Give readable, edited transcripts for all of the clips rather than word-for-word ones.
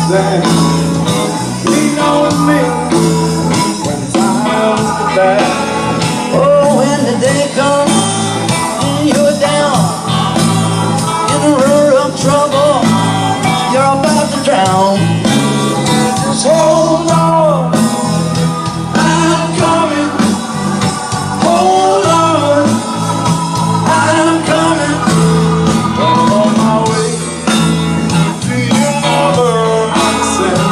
then lean on me when time's bad. Oh, when the day comes and you're down in a road of trouble, you're about to drown. Just hold on, I'm coming. Hold on, I'm coming. I'm on my way to your mother. I said,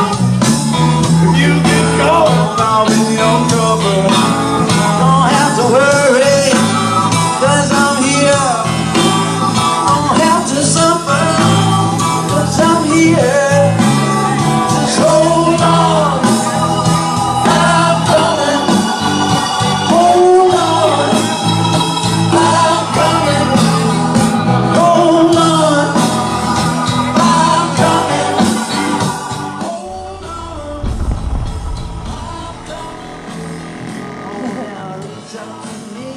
if you get caught, I'll be your cover. Don't have to worry, 'cause I'm here. Don't have to suffer, 'cause I'm here. Just hold on, I'm coming. Hold on, I'm coming. Hold on, I'm coming. Now reach out to me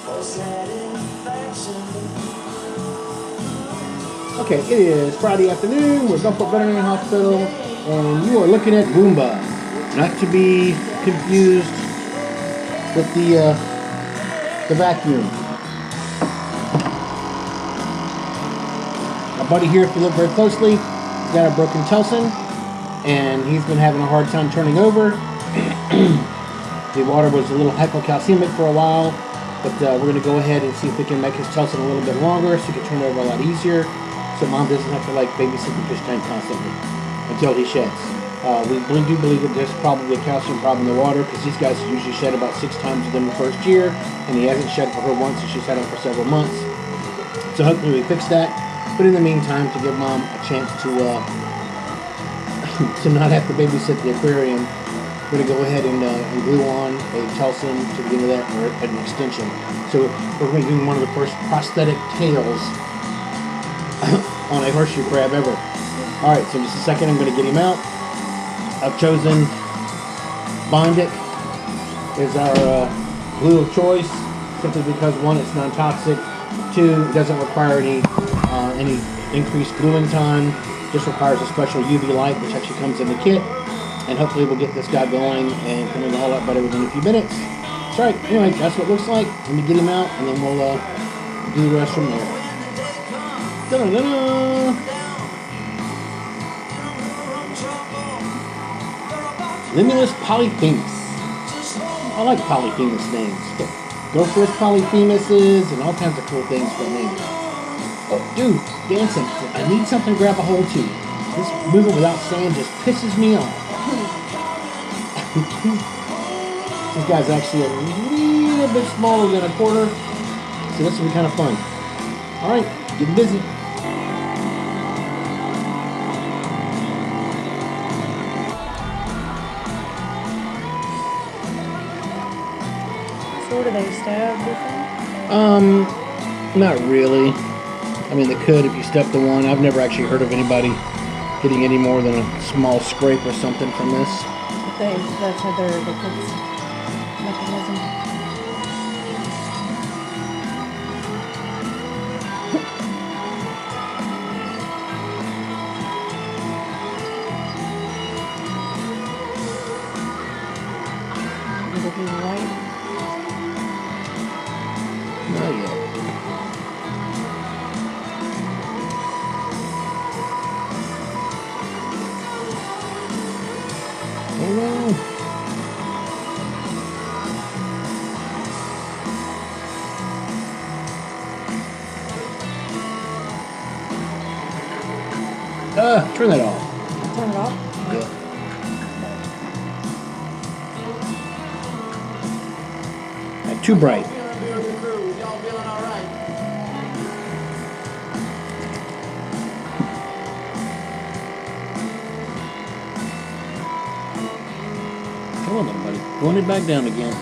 for satisfaction. Okay, it is Friday afternoon. We're Gulfport Veterinary Hospital, and you are looking at Roomba. Not to be confused with the vacuum. My buddy here, if you look very closely, got a broken Telson, and he's been having a hard time turning over. The water was a little hypocalcemic for a while, but we're going to go ahead and see if we can make his Telson a little bit longer so he can turn over a lot easier, so Mom doesn't have to like babysit the fish tank constantly until he sheds. We do believe that there's probably a calcium problem in the water, because these guys usually shed about 6 times within the first year, and he hasn't shed for her once, and she's had him for several months. So hopefully we fix that. But in the meantime, to give Mom a chance to to not have to babysit the aquarium, we're going to go ahead and glue on a Telson to the end of that, or an extension. So we're going to do one of the first prosthetic tails on a horseshoe crab ever. Alright, so in just a second I'm going to get him out. I've chosen Bondic as our glue of choice, simply because 1, it's non-toxic, 2, it doesn't require any increased gluing time, just requires a special UV light which actually comes in the kit, and hopefully we'll get this guy going and coming a whole lot better within a few minutes. That's right, anyway, that's what it looks like. Let me get him out and then we'll do the rest from there. Da-da-da-da. Limulus Polyphemus. I like Polyphemus names. Gopherus Polyphemuses and all kinds of cool things for names. Oh, dude, dancing. I need something to grab a hold to. This moving without sand just pisses me off. This guy's actually a little bit smaller than a quarter, so this will be kind of fun. Alright, getting busy. So do they stab with them? Not really. I mean, they could if you step to one. I've never actually heard of anybody getting any more than a small scrape or something from this. That's how their defense mechanism. Is it white? Not yet. Oh no. Turn that off. Turn it off? Yeah. Too bright. Come on, little buddy. Going it back down again.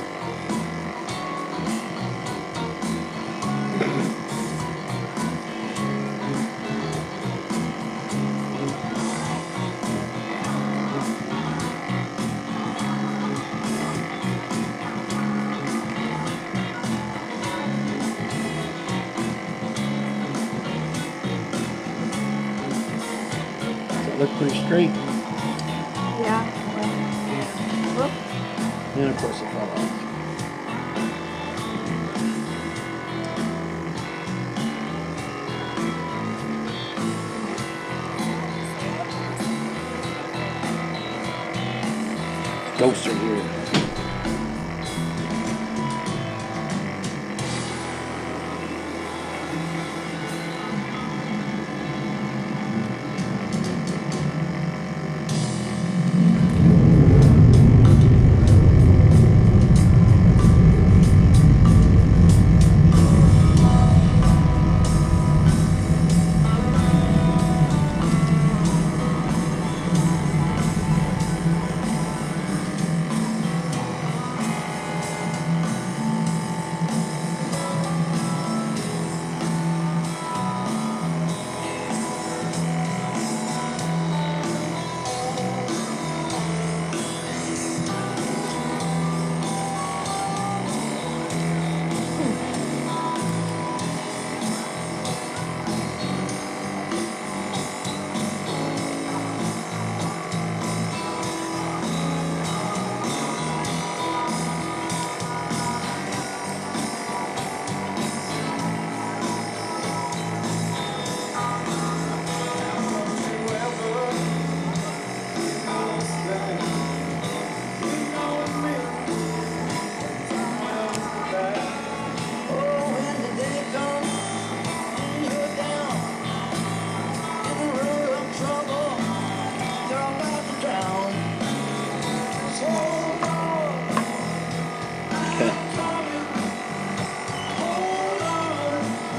looks pretty straight. Yeah. Whoop. And of course it fell off. Ghosts are here.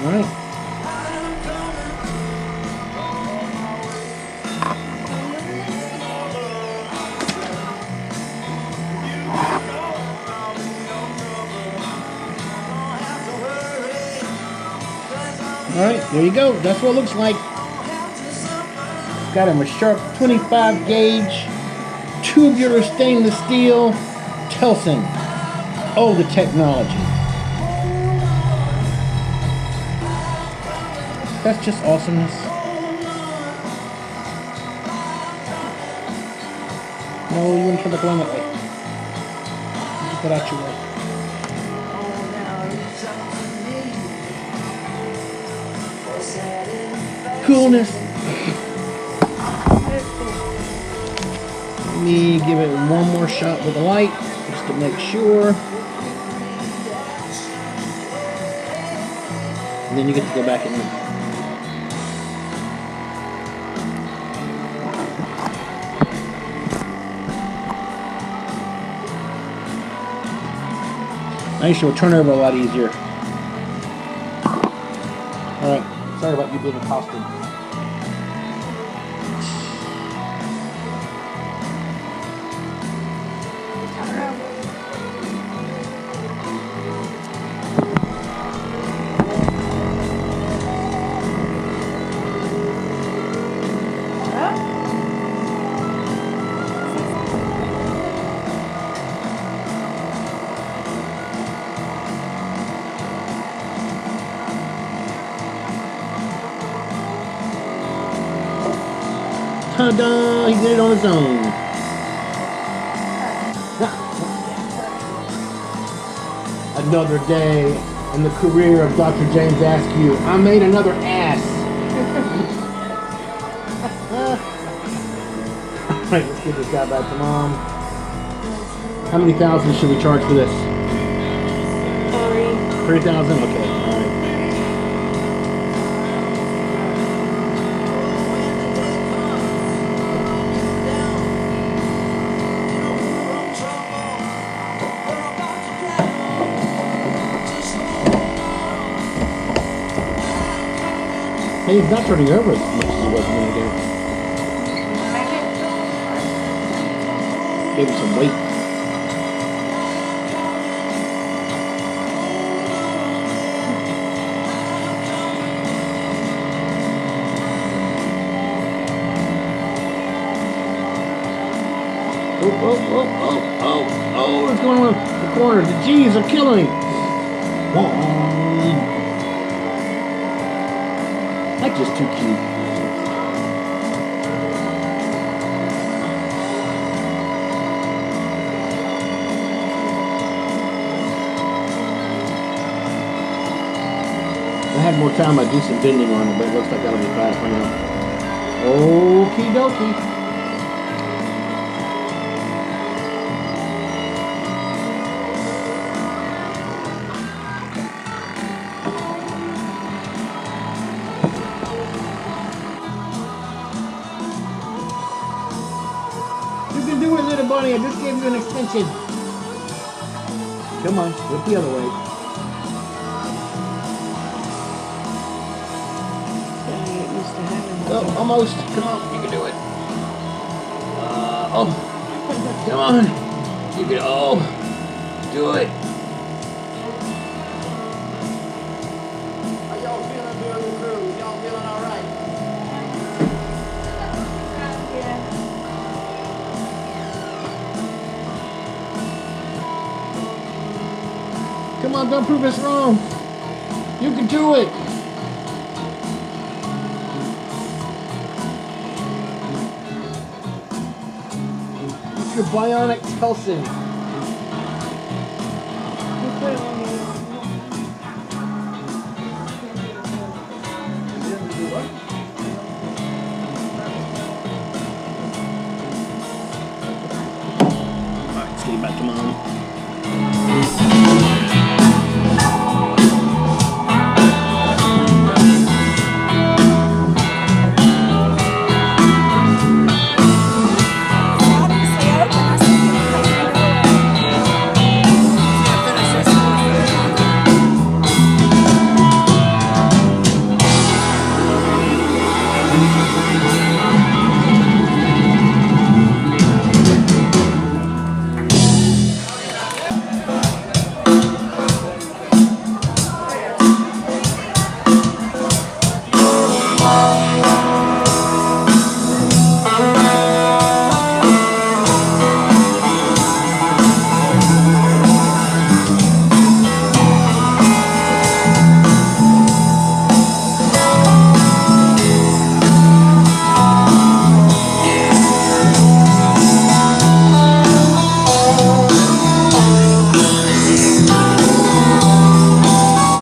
Alright. Alright, there you go. That's what it looks like. Got him a sharp 25 gauge tubular stainless steel Telson. Oh, the technology. That's just awesomeness. No, you wouldn't turn the line that way. Just put out your way. Coolness. Let me give it one more shot with the light, just to make sure. And then you get to go back in. Nice, you'll turn over a lot easier. Alright, sorry about you being accosted. Ta-da! He did it on his own. Another day in the career of Dr. James Askew. I made another ass. Alright, let's get this guy back to mom. How many thousands should we charge for this? 3,000? Okay, alright. Hey, he's not turning over as much as he was a minute ago. Gave him some weight. Oh, what's going on in the corner? The G's are killing him. That's just too cute. more time, I do some bending on it, but it looks like that'll be fast for now. Okie dokie. You can do it, little bunny. I just gave you an extension. Come on, look the other way. Oh, almost. Come on, you can do it. Oh, come on. You can. Oh, do it. How y'all feeling during the cruise? Y'all feeling all right? Yeah. Come on, don't prove us wrong. You can do it. Your bionic Telson. You put it on your Alright, let's get back to mom.